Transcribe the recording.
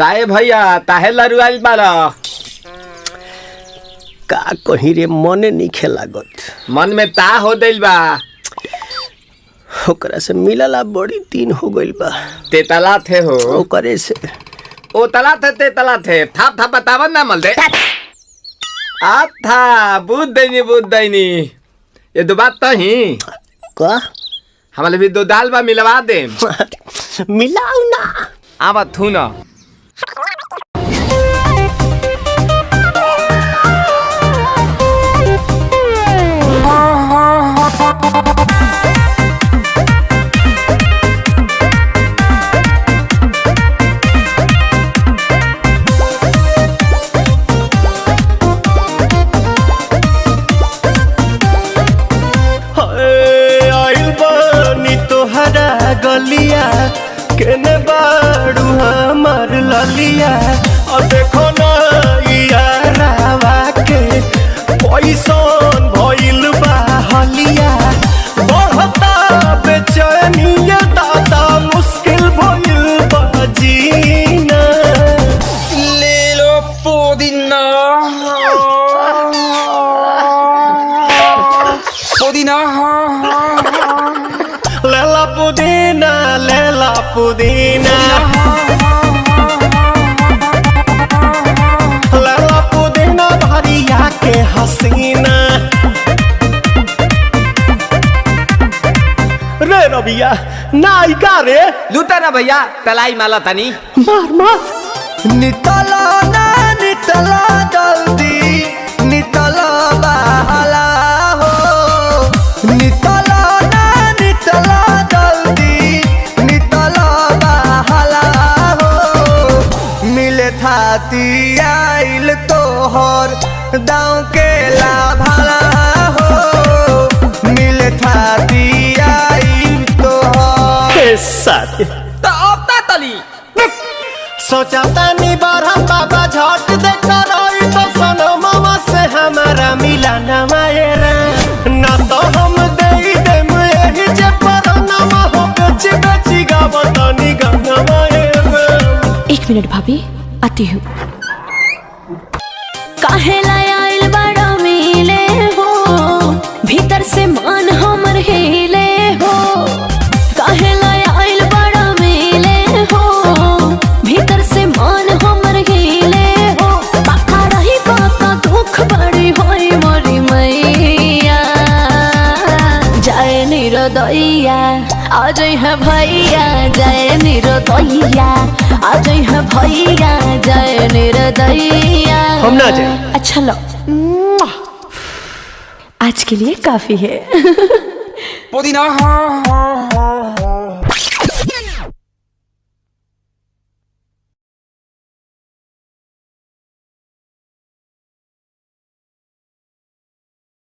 ताए भैया ताहे लरुआल बारा का कहीं रे मन नहीं लागत। मन में ता हो दिल बा ओकरा से मिलला बड़ी दिन हो गइल बा। ते तला थे हो ओकरे से ओ तला थे ते तला थे थाप थाप बतावन ना मल दे आ था बुद्ध दैनी ये दो बात तो ही का हमारे भी दो दाल बा मिलवा दे मिलाऊ ना आवा थू ना गलिया केने बाड़ू हमार ललिया और देखो ना यारावा के पैसन भइल बा हलिया बढ़ता बेचैनिया दादा मुश्किल भइल बा जीना ले लो पुदीना पुदीना लेला पुदीना लेला पुदीना लेला पुदीना भरिया के हसीना रे रबिया नायिका रे लूटा ना भैया तलाई माला तनी मार मार नितला ना नितला जल्दी नितला बहला हो नितला नितला जल्दी नितला बहला हो मिले थाती आइल तोहर दाँव के लाभला हो मिले थाती आइल तोहर साथी तो अब ता तली सोचा तानी बारह बाबा झट देखा रही तो सनो मामा से हमारा मिला न मायरा ना तो हम दे देम यही जे पर नामा हो बेची बेची गावतानी गाना मायरा। 1 मिनट भाभी आती हूँ। काहे लायल बड़ा मिले हो भीतर से मान हमर हिले हो काहे लायल बड़ा मिले हो भीतर से मान हमर हिले हो बाका रही बाका दुख बड़ी होई मोरी मैया जाए निरोदैया आज है भैया जाए निरोदैया आज है भैया जाए निरोदैया हम ना जाए। अच्छा लो आज के लिए काफी है पुदीना